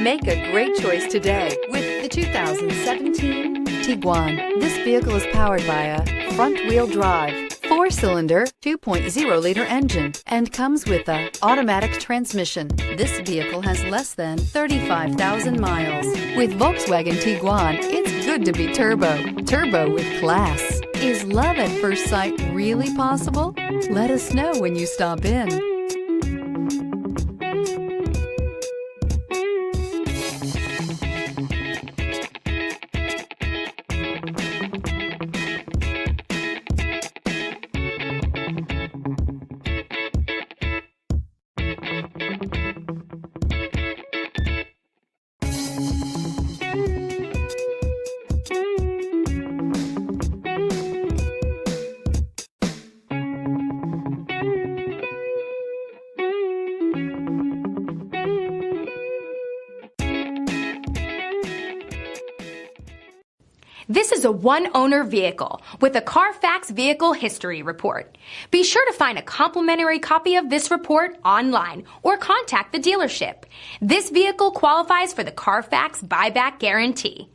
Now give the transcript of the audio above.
Make a great choice today with the 2017 Tiguan. This vehicle is powered by a front-wheel drive, 4-cylinder, 2.0-liter engine, and comes with an automatic transmission. This vehicle has less than 35,000 miles. With Volkswagen Tiguan, it's good to be turbo. Turbo with class. Is love at first sight really possible? Let us know when you stop in. This is a one-owner vehicle with a Carfax Vehicle History Report. Be sure to find a complimentary copy of this report online or contact the dealership. This vehicle qualifies for the Carfax Buyback Guarantee.